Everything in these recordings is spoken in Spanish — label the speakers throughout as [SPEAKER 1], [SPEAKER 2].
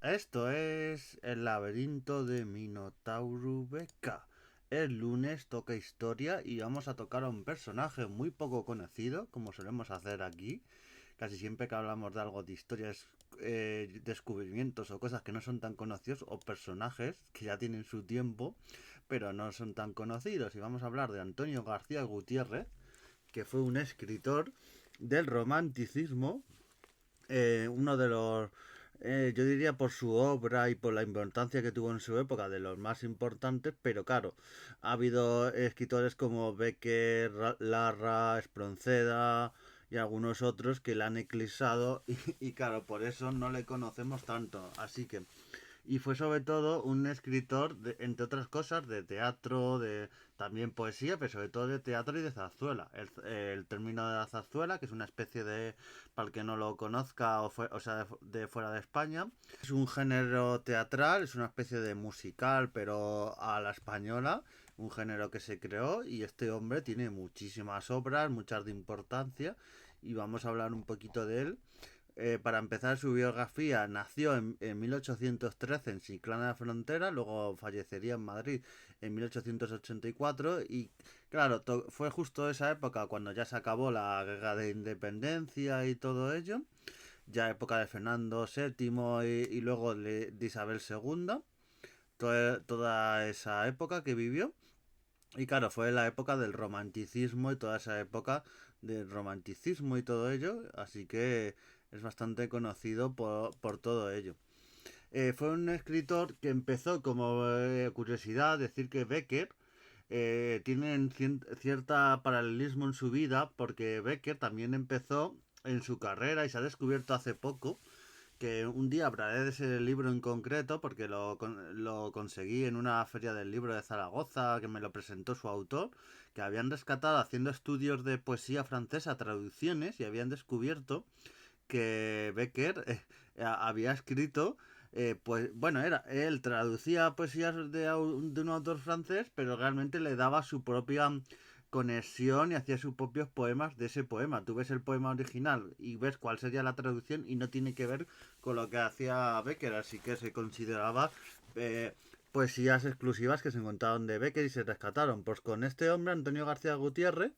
[SPEAKER 1] Esto es El laberinto de Minotauro Beca. El lunes toca historia y vamos a tocar a un personaje muy poco conocido, como solemos hacer aquí. Casi siempre que hablamos de algo de historias, descubrimientos o cosas que no son tan conocidos, o personajes que ya tienen su tiempo, pero no son tan conocidos. Y vamos a hablar de Antonio García Gutiérrez, que fue un escritor del romanticismo, uno de los, yo diría por su obra y por la importancia que tuvo en su época, de los más importantes, pero claro, ha habido escritores como Becker, Larra, Espronceda y algunos otros que la han eclipsado y claro, por eso no le conocemos tanto. Así que y fue sobre todo un escritor, entre otras cosas, de teatro, de también poesía, pero sobre todo de teatro y de zarzuela. El término de la zarzuela, que es una especie de, para el que no lo conozca, o sea, de fuera de España, es un género teatral, es una especie de musical, pero a la española, un género que se creó y este hombre tiene muchísimas obras, muchas de importancia, y vamos a hablar un poquito de él. Para empezar su biografía, nació en 1813 en Chiclana de la Frontera, luego fallecería en Madrid en 1884 y claro, fue justo esa época cuando ya se acabó la guerra de independencia y todo ello, ya época de Fernando VII y luego de Isabel II, toda esa época que vivió. Y claro, fue la época del romanticismo y toda esa época del romanticismo y todo ello, así que es bastante conocido por todo ello. Fue un escritor que empezó como curiosidad decir que Becker tiene cierta paralelismo en su vida porque Becker también empezó en su carrera y se ha descubierto hace poco que un día hablaré de ese libro en concreto porque lo conseguí en una feria del libro de Zaragoza que me lo presentó su autor, que habían rescatado haciendo estudios de poesía francesa, traducciones, y habían descubierto que Becker había escrito, pues bueno, él traducía poesías de un autor francés, pero realmente le daba su propia conexión y hacía sus propios poemas de ese poema. Tú ves el poema original y ves cuál sería la traducción y no tiene que ver con lo que hacía Becker, así que se consideraba eh, poesías exclusivas que se encontraron de Becker y se rescataron. Pues con este hombre, Antonio García Gutiérrez,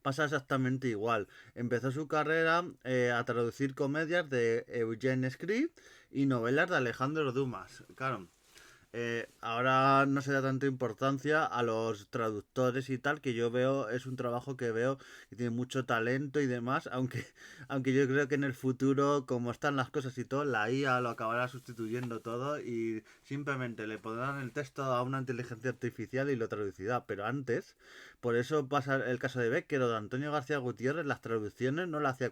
[SPEAKER 1] pasa exactamente igual. Empezó su carrera a traducir comedias de Eugene Script y novelas de Alejandro Dumas. Claro, ahora no se da tanta importancia a los traductores y tal, que yo veo, es un trabajo que veo que tiene mucho talento y demás, aunque yo creo que en el futuro, como están las cosas y todo, la IA lo acabará sustituyendo todo y simplemente le pondrán el texto a una inteligencia artificial y lo traducirá. Pero antes, por eso pasa el caso de Becker o de Antonio García Gutiérrez, las traducciones no las hacía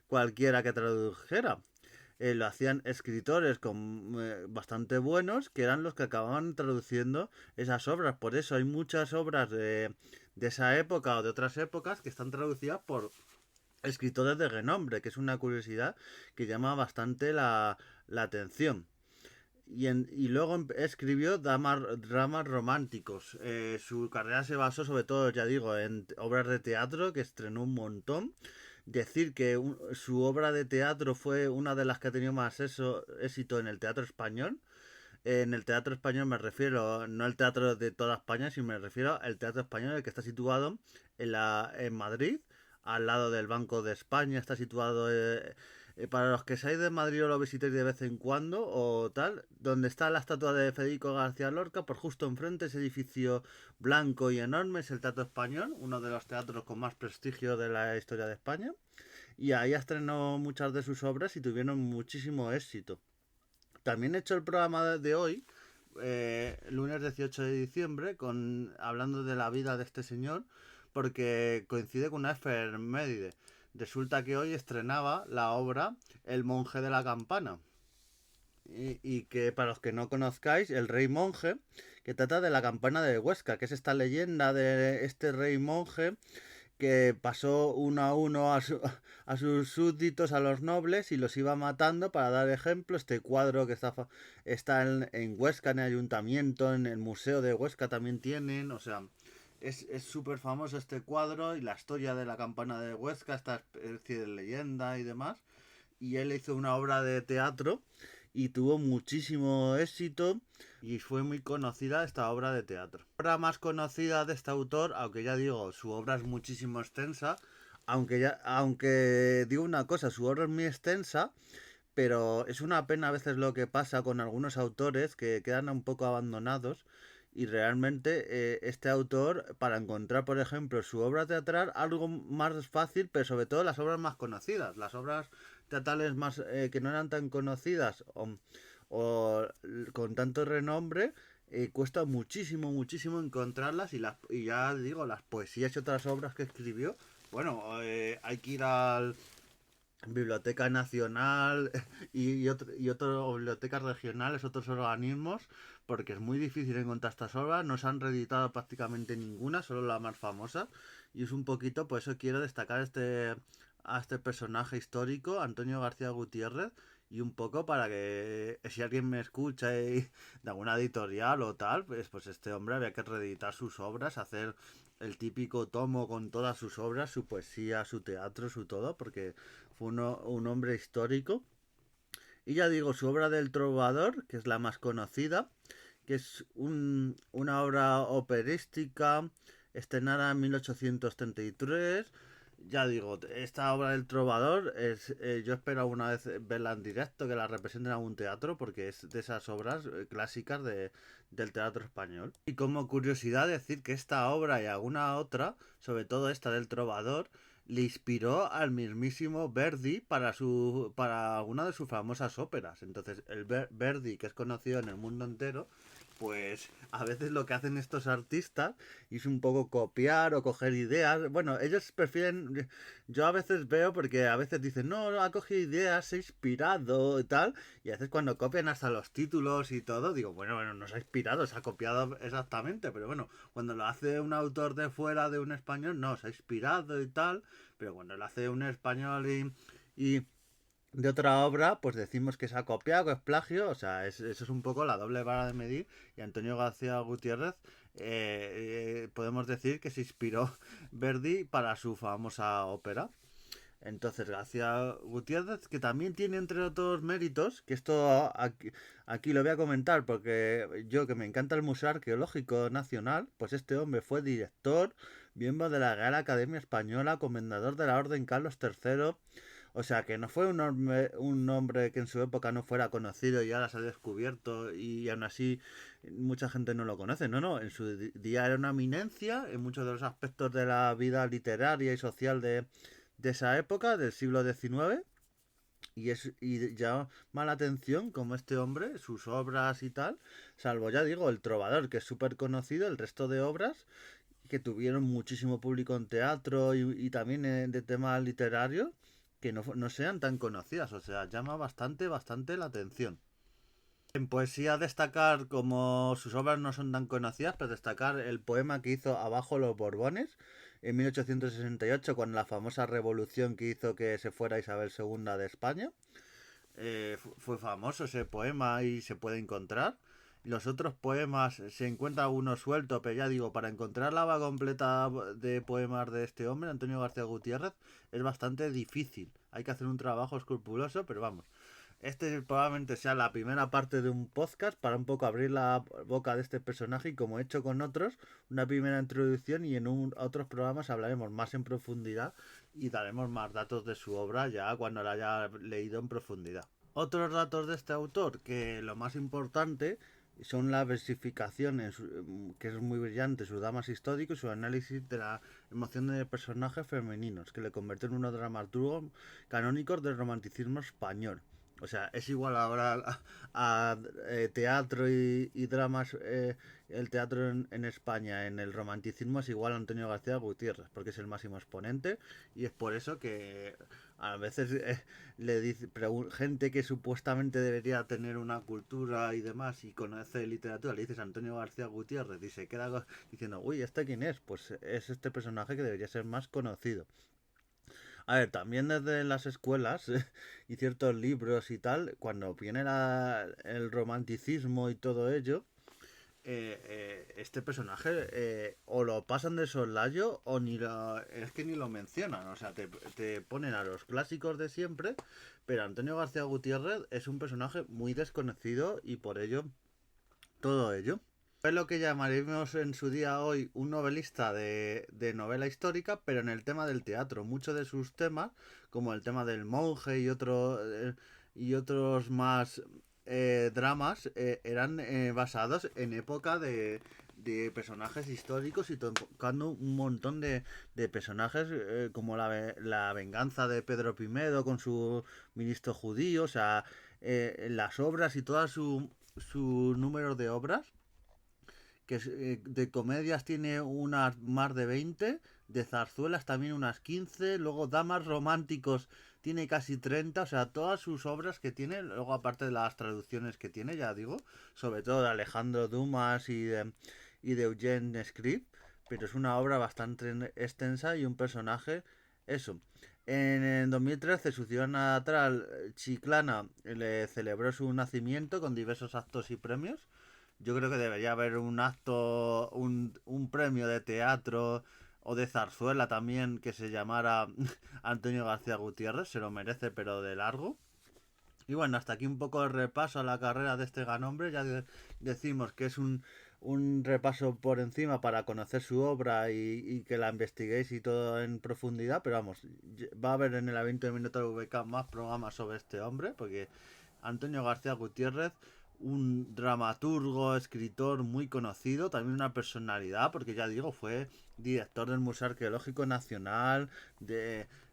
[SPEAKER 1] cualquiera que tradujera, lo hacían escritores bastante buenos que eran los que acababan traduciendo esas obras. Por eso hay muchas obras de esa época o de otras épocas que están traducidas por escritores de renombre, que es una curiosidad que llama bastante la atención. Y luego escribió dramas románticos. Su carrera se basó sobre todo, ya digo, en obras de teatro que estrenó un montón. Decir que su obra de teatro fue una de las que ha tenido más éxito en el teatro español. En el teatro español me refiero, no al teatro de toda España, sino me refiero al teatro español, el que está situado en Madrid, al lado del Banco de España. Está situado, para los que seáis de Madrid o lo visitéis de vez en cuando o tal, donde está la estatua de Federico García Lorca, por justo enfrente, ese edificio blanco y enorme, es el Teatro Español, uno de los teatros con más prestigio de la historia de España. Y ahí estrenó muchas de sus obras y tuvieron muchísimo éxito. También he hecho el programa de hoy, lunes 18 de diciembre, hablando de la vida de este señor, porque coincide con una efeméride. Resulta que hoy estrenaba la obra El monje de la campana. Y que para los que no conozcáis, el rey monje, que trata de la campana de Huesca, que es esta leyenda de este rey monje que pasó uno a uno a sus súbditos, a los nobles, y los iba matando para dar ejemplo. Este cuadro que está en Huesca, en el ayuntamiento, en el museo de Huesca también tienen, o sea, es súper famoso este cuadro y la historia de la campana de Huesca, esta especie de leyenda y demás. Y él hizo una obra de teatro y tuvo muchísimo éxito y fue muy conocida esta obra de teatro. La obra más conocida de este autor, aunque ya digo, su obra es muchísimo extensa, aunque digo una cosa, su obra es muy extensa, pero es una pena a veces lo que pasa con algunos autores que quedan un poco abandonados y realmente este autor, para encontrar, por ejemplo, su obra teatral, algo más fácil, pero sobre todo las obras más conocidas, las obras teatrales más que no eran tan conocidas o con tanto renombre, cuesta muchísimo, muchísimo encontrarlas y ya digo, las poesías y otras obras que escribió, bueno, hay que ir al Biblioteca Nacional y otras bibliotecas regionales, otros organismos, porque es muy difícil encontrar estas obras, no se han reeditado prácticamente ninguna, solo la más famosa, y es un poquito, por eso quiero destacar a este personaje histórico, Antonio García Gutiérrez, y un poco para que si alguien me escucha de alguna editorial o tal, pues este hombre había que reeditar sus obras, hacer el típico tomo con todas sus obras, su poesía, su teatro, su todo, porque fue un hombre histórico. Y ya digo, su obra del Trovador, que es la más conocida, que es una obra operística estrenada en 1833. Ya digo, esta obra del Trovador yo espero alguna vez verla en directo, que la representen en algún teatro, porque es de esas obras clásicas del teatro español. Y como curiosidad decir que esta obra y alguna otra, sobre todo esta del Trovador, le inspiró al mismísimo Verdi para alguna de sus famosas óperas. Entonces, Verdi, que es conocido en el mundo entero, pues a veces lo que hacen estos artistas es un poco copiar o coger ideas. Bueno, ellos prefieren, yo a veces veo porque a veces dicen, no, no, ha cogido ideas, se ha inspirado y tal, y a veces cuando copian hasta los títulos y todo, digo, bueno, no se ha inspirado, se ha copiado exactamente, pero bueno, cuando lo hace un autor de fuera de un español, no, se ha inspirado y tal, pero cuando lo hace un español y de otra obra, pues decimos que se ha copiado, que es plagio, o sea, eso es un poco la doble vara de medir. Y Antonio García Gutiérrez, podemos decir que se inspiró Verdi para su famosa ópera. Entonces, García Gutiérrez, que también tiene entre otros méritos, que esto aquí lo voy a comentar porque yo que me encanta el Museo Arqueológico Nacional, pues este hombre fue director, miembro de la Real Academia Española, comendador de la Orden Carlos III, o sea que no fue un hombre que en su época no fuera conocido y ahora se ha descubierto y aún así mucha gente no lo conoce. No, no, en su día era una eminencia en muchos de los aspectos de la vida literaria y social de esa época, del siglo XIX. Y llama la atención como este hombre, sus obras y tal, salvo ya digo, El Trovador, que es súper conocido, el resto de obras que tuvieron muchísimo público en teatro y también de temas literarios, que no sean tan conocidas, o sea, llama bastante, bastante la atención. En poesía destacar, como sus obras no son tan conocidas, pero destacar el poema que hizo Abajo los Borbones en 1868, con la famosa revolución que hizo que se fuera Isabel II de España. Fue famoso ese poema y se puede encontrar. Los otros poemas se encuentra uno suelto, pero ya digo, para encontrar la obra completa de poemas de este hombre, Antonio García Gutiérrez, es bastante difícil. Hay que hacer un trabajo escrupuloso, pero vamos. Este probablemente sea la primera parte de un podcast para un poco abrir la boca de este personaje y como he hecho con otros, una primera introducción y en otros programas hablaremos más en profundidad y daremos más datos de su obra ya cuando la haya leído en profundidad. Otros datos de este autor, que lo más importante son la versificación, que es muy brillante, sus dramas históricos y su análisis de la emoción de personajes femeninos, que le convirtió en uno de los dramaturgos canónicos del romanticismo español. O sea, es igual ahora teatro y dramas, el teatro en España, en el romanticismo es igual a Antonio García Gutiérrez, porque es el máximo exponente y es por eso que a veces le dice gente que supuestamente debería tener una cultura y demás y conoce literatura, le dices Antonio García Gutiérrez y se queda diciendo, uy, ¿este quién es? Pues es este personaje que debería ser más conocido. A ver, también desde las escuelas y ciertos libros y tal, cuando viene el romanticismo y todo ello, este personaje o lo pasan de soslayo o es que ni lo mencionan. O sea, te ponen a los clásicos de siempre, pero Antonio García Gutiérrez es un personaje muy desconocido y por ello, todo ello. Es lo que llamaremos en su día hoy un novelista de novela histórica, pero en el tema del teatro. Muchos de sus temas, como el tema del monje y otros más dramas, eran basados en época de personajes históricos y tocando un montón de personajes como la venganza de Pedro I con su ministro judío, o sea, las obras y todo su número de obras que de comedias tiene unas más de 20, de zarzuelas también unas 15, luego dramas románticos tiene casi 30, o sea, todas sus obras que tiene, luego aparte de las traducciones que tiene, ya digo, sobre todo de Alejandro Dumas y de Eugene Script, pero es una obra bastante extensa y un personaje, eso. En el 2013 su ciudad natal, Chiclana, le celebró su nacimiento con diversos actos y premios. Yo creo que debería haber un acto, un premio de teatro o de zarzuela también que se llamara Antonio García Gutiérrez, se lo merece pero de largo. Y bueno, hasta aquí un poco el repaso a la carrera de este gran hombre. Ya decimos que es un repaso por encima para conocer su obra y que la investiguéis y todo en profundidad. Pero vamos, va a haber en el evento de Minuto VK más programas sobre este hombre, porque Antonio García Gutiérrez, un dramaturgo, escritor muy conocido, también una personalidad, porque ya digo, fue director del Museo Arqueológico Nacional,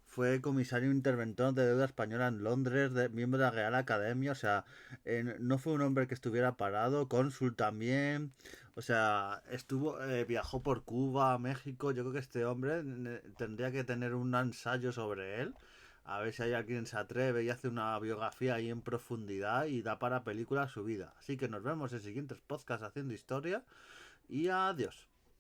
[SPEAKER 1] fue comisario interventor de deuda española en Londres, miembro de la Real Academia, o sea, no fue un hombre que estuviera parado, cónsul también, o sea, viajó por Cuba, México. Yo creo que este hombre tendría que tener un ensayo sobre él. A ver si hay alguien se atreve y hace una biografía ahí en profundidad y da para película su vida. Así que nos vemos en siguientes podcasts haciendo historia y adiós.